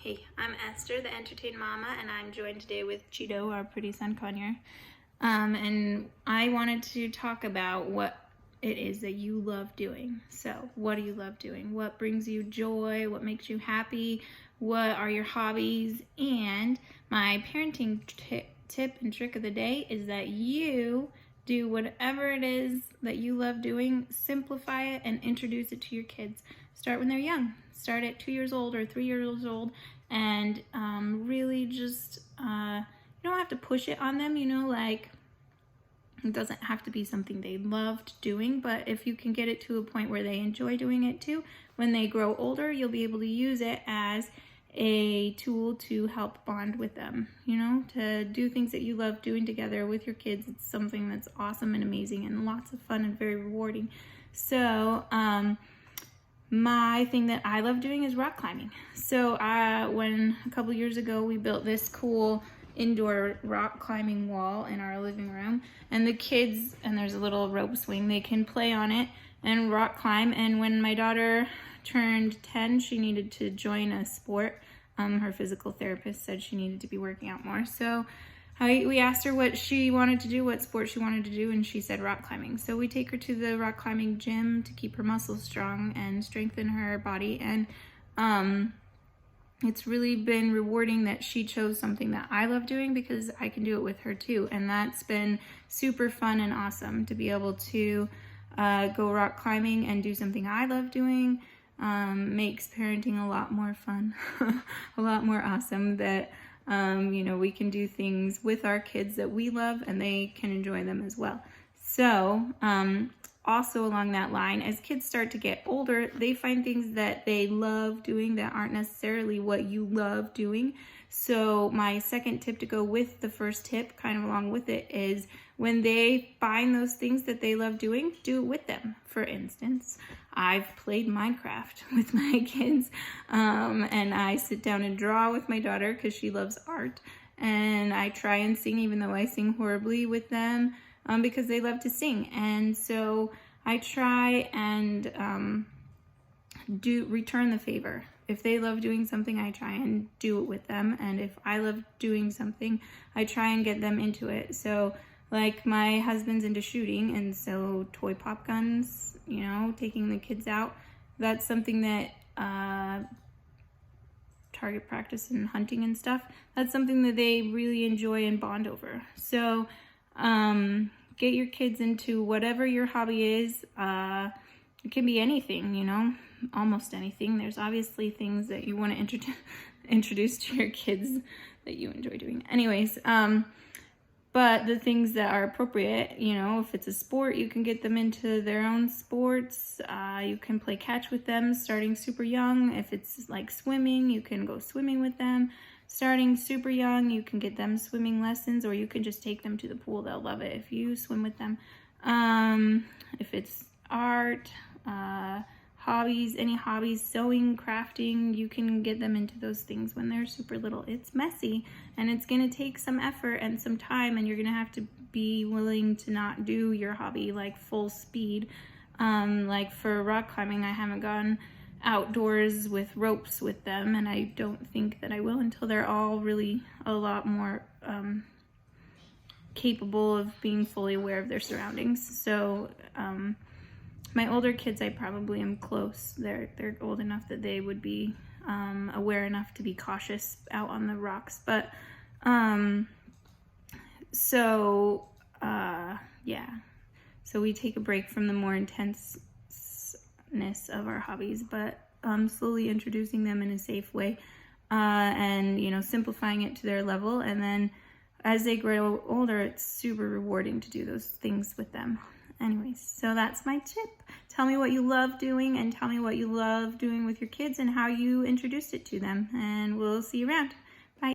Hey, I'm Esther, the Entertain Mama, and I'm joined today with Cheeto, our pretty son Conyer. And I wanted to talk about what it is that you love doing. So, what do you love doing? What brings you joy? What makes you happy? What are your hobbies? And my parenting tip and trick of the day is that you do whatever it is that you love doing, simplify it, and introduce it to your kids. Start when they're young. Start at 2 years old or 3 years old, and really just, you don't have to push it on them, like it doesn't have to be something they loved doing, but if you can get it to a point where they enjoy doing it too, when they grow older, you'll be able to use it as a tool to help bond with them, to do things that you love doing together with your kids. It's something that's awesome and amazing and lots of fun and very rewarding. So, my thing that I love doing is rock climbing. So when a couple years ago we built this cool indoor rock climbing wall in our living room, and the kids, and there's a little rope swing, they can play on it and rock climb. And when my daughter turned 10, she needed to join a sport. Her physical therapist said she needed to be working out more. So we asked her what she wanted to do, what sport she wanted to do, and she said rock climbing. So we take her to the rock climbing gym to keep her muscles strong and strengthen her body. And it's really been rewarding that she chose something that I love doing, because I can do it with her too. And that's been super fun and awesome to be able to go rock climbing and do something I love doing. Makes parenting a lot more fun, a lot more awesome, that we can do things with our kids that we love and they can enjoy them as well. So, also along that line, as kids start to get older, they find things that they love doing that aren't necessarily what you love doing. So my second tip to go with the first tip, kind of along with it, is when they find those things that they love doing, do it with them. For instance, I've played Minecraft with my kids, and I sit down and draw with my daughter because she loves art, and I try and sing, even though I sing horribly, with them, because they love to sing. And so I try and return the favor. If they love doing something, I try and do it with them, and if I love doing something, I try and get them into it. So like my husband's into shooting, and so toy pop guns, taking the kids out, that's something that target practice and hunting and stuff, that's something that they really enjoy and bond over. So get your kids into whatever your hobby is. It can be anything, almost anything. There's obviously things that you want to introduce to your kids that you enjoy doing. Anyways, but the things that are appropriate, if it's a sport, you can get them into their own sports. You can play catch with them starting super young. If it's like swimming, you can go swimming with them. Starting super young, you can get them swimming lessons, or you can just take them to the pool. They'll love it if you swim with them. If it's art, hobbies, any hobbies, sewing, crafting, you can get them into those things when they're super little. It's messy, and it's going to take some effort and some time, and you're going to have to be willing to not do your hobby like full speed. Like for rock climbing, I haven't gone outdoors with ropes with them, and I don't think that I will until they're all really a lot more capable of being fully aware of their surroundings. So my older kids, I probably am close. They're old enough that they would be aware enough to be cautious out on the rocks. But yeah. So we take a break from the more intenseness of our hobbies, but slowly introducing them in a safe way, and simplifying it to their level. And then as they grow older, it's super rewarding to do those things with them. Anyways, so that's my tip. Tell me what you love doing, and tell me what you love doing with your kids and how you introduced it to them, and we'll see you around.